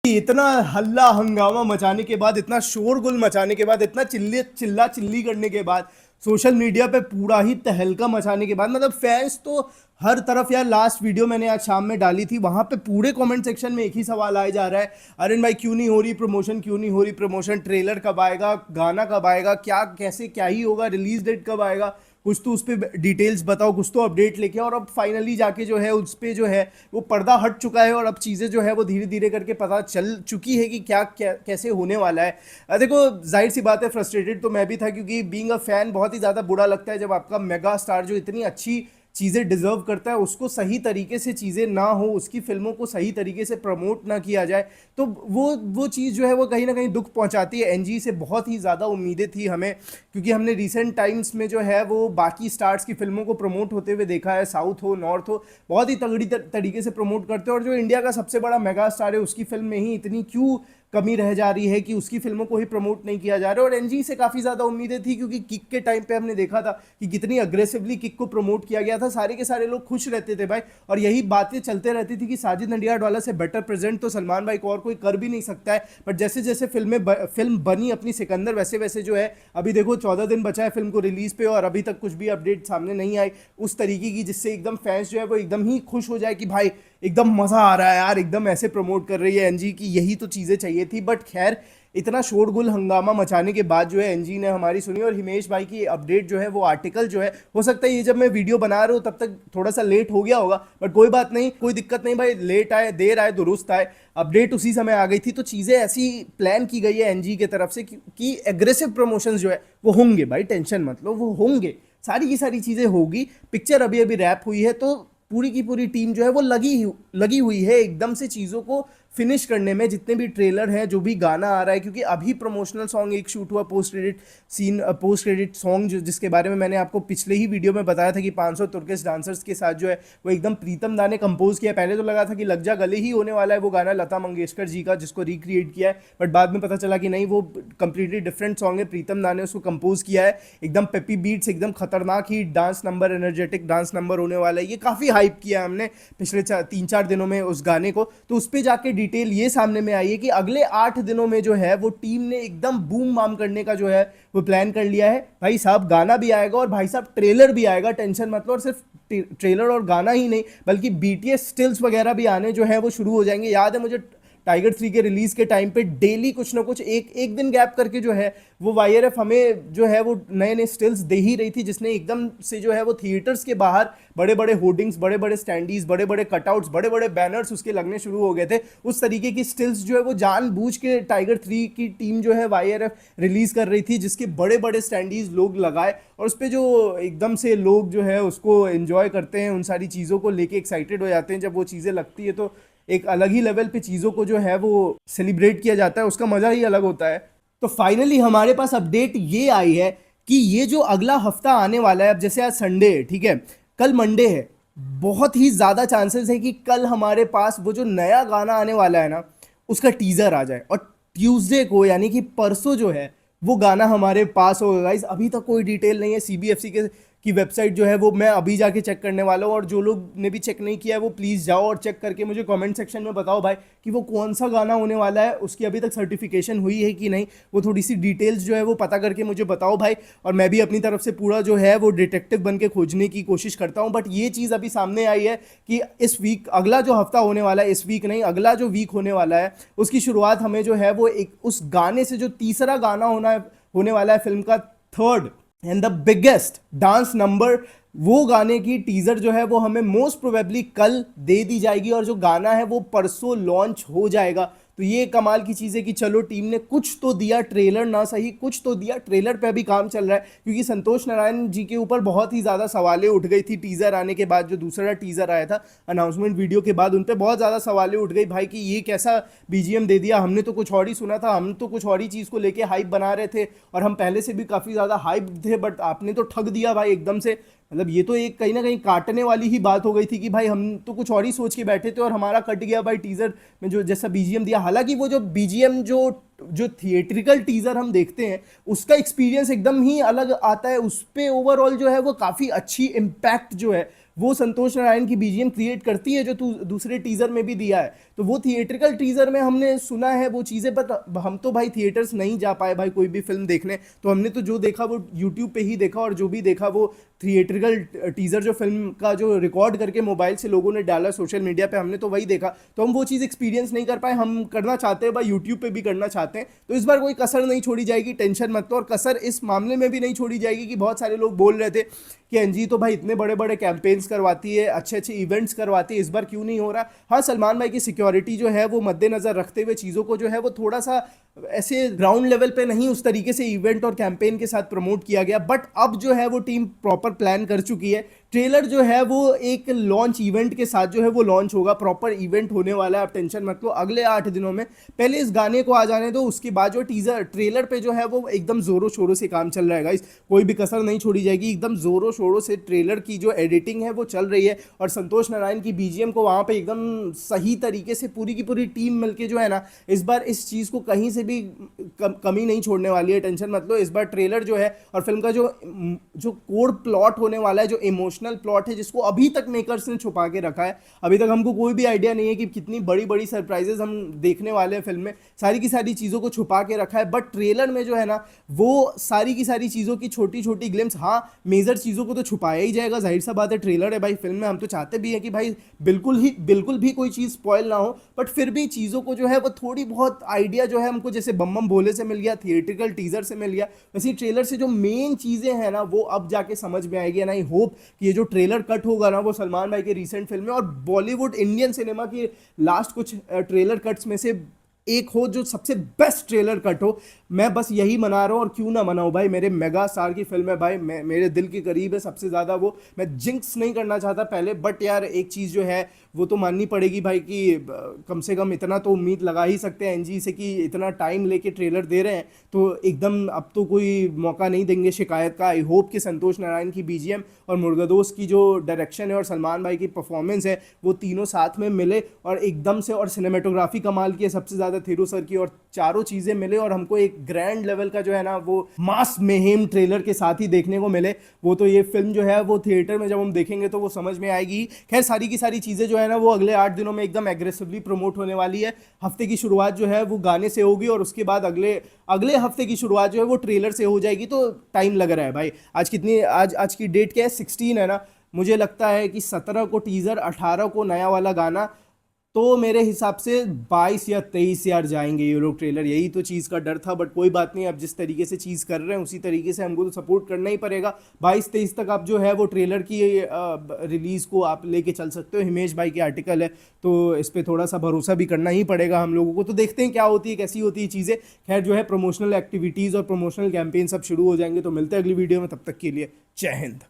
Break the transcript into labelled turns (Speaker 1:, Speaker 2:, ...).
Speaker 1: इतना हल्ला हंगामा मचाने के बाद, इतना शोरगुल मचाने के बाद, इतना चिल्ला चिल्ली करने के बाद, सोशल मीडिया पे पूरा ही तहलका मचाने के बाद, मतलब फैंस तो हर तरफ यार। लास्ट वीडियो मैंने आज शाम में डाली थी, वहां पे पूरे कमेंट सेक्शन में एक ही सवाल आया जा रहा है, अरे भाई क्यों नहीं हो रही प्रमोशन, क्यों नहीं हो रही प्रमोशन, ट्रेलर कब आएगा, गाना कब आएगा, क्या कैसे क्या ही होगा, रिलीज डेट कब आएगा, कुछ तो उस पर डिटेल्स बताओ, कुछ तो अपडेट लेके आओ। और अब फाइनली जाके जो है उस पर जो है वो पर्दा हट चुका है और अब चीज़ें जो है वो धीरे धीरे करके पता चल चुकी है कि क्या क्या कैसे होने वाला है। देखो जाहिर सी बात है, फ्रस्ट्रेटेड तो मैं भी था, क्योंकि बीइंग अ फैन बहुत ही ज़्यादा बुरा लगता है जब आपका मेगा स्टार जो इतनी अच्छी चीज़ें डिजर्व करता है उसको सही तरीके से चीज़ें ना हो, उसकी फिल्मों को सही तरीके से प्रमोट ना किया जाए, तो वो चीज़ जो है वो कहीं ना कहीं दुख पहुंचाती है। एनजी से बहुत ही ज़्यादा उम्मीदें थी हमें, क्योंकि हमने रिसेंट टाइम्स में जो है वो बाकी स्टार्स की फिल्मों को प्रमोट होते हुए देखा है, साउथ हो नॉर्थ हो, बहुत ही तगड़ी तरीके से प्रमोट करते हैं। और जो इंडिया का सबसे बड़ा मेगा स्टार है उसकी फिल्म में ही इतनी क्यों कमी रह जा रही है कि उसकी फिल्मों को ही प्रमोट नहीं किया जा रहा है। और एनजी से काफ़ी ज़्यादा उम्मीदें थी, क्योंकि किक के टाइम पे हमने देखा था कि कितनी अग्रेसिवली किक को प्रमोट किया गया था, सारे के सारे लोग खुश रहते थे भाई। और यही बातें चलते रहती थी कि साजिद नडियाडवाला से बेटर प्रेजेंट तो सलमान भाई को और कोई कर भी नहीं सकता है। बट जैसे जैसे फिल्म बनी अपनी सिकंदर, वैसे वैसे जो है अभी देखो 14 दिन बचा है फिल्म को रिलीज पे और अभी तक कुछ भी अपडेट सामने नहीं आई उस तरीके की जिससे एकदम फैंस जो है वो एकदम ही खुश हो जाए कि भाई एकदम मजा आ रहा है यार, एकदम ऐसे प्रमोट कर रही है एनजी की, यही तो चीजें चाहिए थी। बट खैर, इतना शोरगुल हंगामा मचाने के बाद जो है एनजी ने हमारी सुनी। और हिमेश भाई की अपडेट जो है वो आर्टिकल जो है, हो सकता है ये जब मैं वीडियो बना रहा हूँ तब तक थोड़ा सा लेट हो गया होगा, बट कोई बात नहीं, कोई दिक्कत नहीं भाई, लेट आए देर आए दुरुस्त आए, अपडेट उसी समय आ गई थी। तो चीज़ें ऐसी प्लान की गई है एनजी की तरफ से कि एग्रेसिव प्रमोशंस जो है वो होंगे भाई, टेंशन मत लो, वो होंगे, सारी की सारी चीज़ें होगी। पिक्चर अभी अभी रैप हुई है तो पूरी की पूरी टीम जो है वो लगी हुई है एकदम से चीज़ों को फिनिश करने में, जितने भी ट्रेलर हैं, जो भी गाना आ रहा है, क्योंकि अभी प्रमोशनल सॉन्ग एक शूट हुआ, पोस्ट क्रेडिट सॉन्ग जिसके बारे में मैंने आपको पिछले ही वीडियो में बताया था कि 500 तुर्किश डांसर्स के साथ जो है वो एकदम प्रीतम दा ने कंपोज किया। पहले तो लगा था कि लग जा गले ही होने वाला है वो गाना लता मंगेशकर जी का जिसको रिक्रिएट किया है, बट बाद में पता चला कि नहीं, वो कंप्लीटली डिफरेंट सॉन्ग है, प्रीतम दा ने उसको कंपोज किया है। एकदम पेपी बीट्स, एकदम खतरनाक ही dance number, energetic dance number होने वाला है। ये काफ़ी हाइप किया हमने पिछले 3-4 दिनों में उस गाने को। तो उस पर जाके डिटेल ये सामने में आई है कि अगले 8 दिनों में जो है वो टीम ने एकदम बूम बाम करने का जो है वो प्लान कर लिया है। भाई साहब गाना भी आएगा और भाई साहब ट्रेलर भी आएगा, टेंशन मत लो। और सिर्फ ट्रेलर और गाना ही नहीं बल्कि बीटीएस स्टिल्स वगैरह भी आने जो है वो शुरू हो जाएंगे। याद है मुझे टाइगर 3 के रिलीज के टाइम पे डेली कुछ ना कुछ एक एक दिन गैप करके जो है वो वाईआरएफ हमें जो है वो नए नए स्टिल्स दे ही रही थी, जिसने एकदम से जो है वो थिएटर्स के बाहर बड़े बड़े होर्डिंग्स, बड़े बड़े स्टैंडीज, बड़े बड़े कटआउट्स, बड़े बड़े बैनर्स उसके लगने शुरू हो गए थे। उस तरीके की स्टिल्स जो है वो जानबूझ के टाइगर 3 की टीम जो है वाईआरएफ रिलीज कर रही थी, जिसके बड़े बड़े स्टैंडीज लोग लगाए और उस पर जो एकदम से लोग जो है उसको एंजॉय करते हैं, उन सारी चीज़ों को लेके एक्साइटेड हो जाते हैं। जब वो चीज़ें लगती है तो एक अलग ही लेवल पे चीज़ों को जो है वो सेलिब्रेट किया जाता है, उसका मज़ा ही अलग होता है। तो फाइनली हमारे पास अपडेट ये आई है कि ये जो अगला हफ्ता आने वाला है, अब जैसे आज संडे है, ठीक है, कल मंडे है, बहुत ही ज़्यादा चांसेस है कि कल हमारे पास वो जो नया गाना आने वाला है ना उसका टीज़र आ जाए और ट्यूसडे को यानी कि परसों जो है वो गाना हमारे पास होगा। गाइस अभी तक कोई डिटेल नहीं है, सीबीएफसी के की वेबसाइट जो है वो मैं अभी जाके चेक करने वाला हूँ, और जो लोग ने भी चेक नहीं किया है वो प्लीज़ जाओ और चेक करके मुझे कमेंट सेक्शन में बताओ भाई कि वो कौन सा गाना होने वाला है, उसकी अभी तक सर्टिफिकेशन हुई है कि नहीं, वो थोड़ी सी डिटेल्स जो है वो पता करके मुझे बताओ भाई। और मैं भी अपनी तरफ से पूरा जो है वो डिटेक्टिव बन के खोजने की कोशिश करता हूँ। बट ये चीज़ अभी सामने आई है कि इस वीक, अगला जो हफ्ता होने वाला है, इस वीक नहीं अगला जो वीक होने वाला है, उसकी शुरुआत हमें जो है वो एक उस गाने से, जो तीसरा गाना होने वाला है फिल्म का, third and the biggest dance number, वो गाने की टीजर जो है वो हमें मोस्ट प्रोबेबली कल दे दी जाएगी और जो गाना है वो परसों लॉन्च हो जाएगा। तो ये कमाल की चीज़ है कि चलो टीम ने कुछ तो दिया, ट्रेलर ना सही कुछ तो दिया। ट्रेलर पे अभी काम चल रहा है क्योंकि संतोष नारायण जी के ऊपर बहुत ही ज़्यादा सवालें उठ गई थी टीज़र आने के बाद। जो दूसरा टीज़र आया था अनाउंसमेंट वीडियो के बाद, उन पर बहुत ज़्यादा सवालें उठ गई भाई कि ये कैसा बीजीएम दे दिया, हमने तो कुछ और ही सुना था, हम तो कुछ और ही चीज़ को लेके हाइप बना रहे थे और हम पहले से भी काफ़ी ज़्यादा हाइप थे, बट आपने तो ठग दिया भाई एकदम से। मतलब ये तो एक कहीं ना कहीं काटने वाली ही बात हो गई थी कि भाई हम तो कुछ और ही सोच के बैठे थे और हमारा कट गया भाई टीजर में जो जैसा बीजीएम दिया। हालांकि वो जो बीजीएम जो जो थिएट्रिकल टीजर हम देखते हैं उसका एक्सपीरियंस एकदम ही अलग आता है, उस पर ओवरऑल जो है वो काफ़ी अच्छी इम्पैक्ट जो है वो संतोष नारायण की बीजीएम क्रिएट करती है जो तू दूसरे टीजर में भी दिया है। तो वो थिएट्रिकल टीजर में हमने सुना है वो चीजें, पर हम तो भाई थिएटर्स नहीं जा पाए भाई कोई भी फिल्म देखने, तो हमने तो जो देखा वो यूट्यूब पे ही देखा, और जो भी देखा वो थिएट्रिकल टीजर जो फिल्म का जो रिकॉर्ड करके मोबाइल से लोगों ने डाला सोशल मीडिया पे, हमने तो वही देखा। तो हम वो चीज़ एक्सपीरियंस नहीं कर पाए, हम करना चाहते हैं भाई यूट्यूब पे भी करना चाहते हैं। तो इस बार कोई कसर नहीं छोड़ी जाएगी, टेंशन मत लो। और कसर इस मामले में भी नहीं छोड़ी जाएगी कि बहुत सारे लोग बोल रहे थे कि एनजी तो भाई इतने बड़े बड़े कैंपेन्स करवाती है, अच्छे अच्छे इवेंट्स करवाती है, इस बार क्यों नहीं हो रहा। हाँ, सलमान भाई की सिक्योरिटी जो है वो मद्देनजर रखते हुए चीज़ों को जो है वो थोड़ा सा ऐसे ग्राउंड लेवल पे नहीं उस तरीके से इवेंट और कैंपेन के साथ प्रमोट किया गया, बट अब जो है वो टीम प्रॉपर प्लान कर चुकी है। ट्रेलर जो है वो एक लॉन्च इवेंट के साथ जो है वो लॉन्च होगा, प्रॉपर इवेंट होने वाला है, आप टेंशन मत लो। अगले 8 दिनों में पहले इस गाने को आ जाने दो, उसके बाद जो टीजर ट्रेलर पे जो है वो एकदम जोरों शोरों से काम चल रहा है गाइस, कोई भी कसर नहीं छोड़ी जाएगी, एकदम जोरों शोरों से ट्रेलर की जो एडिटिंग है वो चल रही है। और संतोष नारायण की बीजीएम को वहाँ पे एकदम सही तरीके से पूरी की पूरी टीम मिलके जो है ना, इस बार इस चीज़ को कहीं से भी कमी नहीं छोड़ने वाली है, टेंशन मत लो। इस बार ट्रेलर जो है और फिल्म का जो जो कोर प्लॉट होने वाला है, जो इमोशनल प्लॉट है जिसको अभी तक मेकर्स ने छुपा के रखा है, अभी तक हमको कोई भी आइडिया नहीं है कि कितनी बड़ी बड़ी सरप्राइजेस हम देखने वाले हैं फिल्म में, सारी की सारी चीज़ों को छुपा के रखा है। बट ट्रेलर में जो है ना वो सारी की सारी चीज़ों की छोटी छोटी ग्लिम्स, हाँ मेजर चीज़ों को तो छुपाया ही जाएगा, जाहिर सा बात है, ट्रेलर है भाई फिल्म में, हम तो चाहते भी हैं कि भाई बिल्कुल भी कोई चीज़ स्पॉइल ना हो, बट फिर भी चीज़ों को जो है वो थोड़ी बहुत आइडिया जो है हमको जैसे बम बम बोले से मिल गया, थिएट्रिकल टीजर से मिल गया, वैसे ट्रेलर से जो मेन चीज़ें हैं ना वो अब जाके समझ में आएगी। एंड आई होप कि ये जो ट्रेलर कट होगा ना वो सलमान भाई के रिसेंट फिल्म में और बॉलीवुड इंडियन सिनेमा की लास्ट कुछ ट्रेलर कट्स में से एक हो जो सबसे बेस्ट ट्रेलर कट हो। मैं बस यही मना रहा हूँ, और क्यों ना मनाऊँ भाई, मेरे मेगा स्टार की फिल्म है भाई, मेरे दिल के करीब है सबसे ज़्यादा वो। मैं जिंक्स नहीं करना चाहता पहले, बट यार एक चीज़ जो है वो तो माननी पड़ेगी भाई कि कम से कम इतना तो उम्मीद लगा ही सकते हैं एनजी से कि इतना टाइम लेके ट्रेलर दे रहे हैं तो एकदम अब तो कोई मौका नहीं देंगे शिकायत का। आई होप कि संतोष नारायण की बीजीएम और मुर्गदोस की जो डायरेक्शन है और सलमान भाई की परफॉर्मेंस है वो तीनों साथ में मिले और एकदम से, और सिनेमेटोग्राफी कमाल की है सबसे ज़्यादा थेरू सर की, और चारों चीज़ें मिले और हमको एक ग्रैंड लेवल का जो है ना वो मास मेहेम ट्रेलर के साथ ही देखने को मिले। वो तो ये फिल्म जो है वो थिएटर में जब हम देखेंगे तो वो समझ में आएगी। खैर सारी की सारी चीज़ें जो है ना वो अगले 8 दिनों में एकदम एग्रेसिवली प्रमोट होने वाली है। हफ्ते की शुरुआत जो है वो गाने से होगी और उसके बाद अगले अगले हफ्ते की शुरुआत जो है वो ट्रेलर से हो जाएगी, तो टाइम लग रहा है भाई। आज की डेट क्या है, 16 है ना, मुझे लगता है कि 17 को टीज़र, 18 को नया वाला गाना, तो मेरे हिसाब से 22 या 23 यार जाएंगे ये लोग ट्रेलर। यही तो चीज़ का डर था, बट कोई बात नहीं, अब जिस तरीके से चीज़ कर रहे हैं उसी तरीके से हमको तो सपोर्ट करना ही पड़ेगा। 22-23 तक आप जो है वो ट्रेलर की रिलीज़ को आप लेके चल सकते हो। हिमेश भाई की आर्टिकल है तो इस पर थोड़ा सा भरोसा भी करना ही पड़ेगा हम लोगों को, तो देखते हैं क्या होती है, कैसी होती है चीज़ें। खैर जो है प्रमोशनल एक्टिविटीज़ और प्रमोशनल कैंपेन सब शुरू हो जाएंगे, तो मिलते हैं अगली वीडियो में, तब तक के लिए जय हिंद।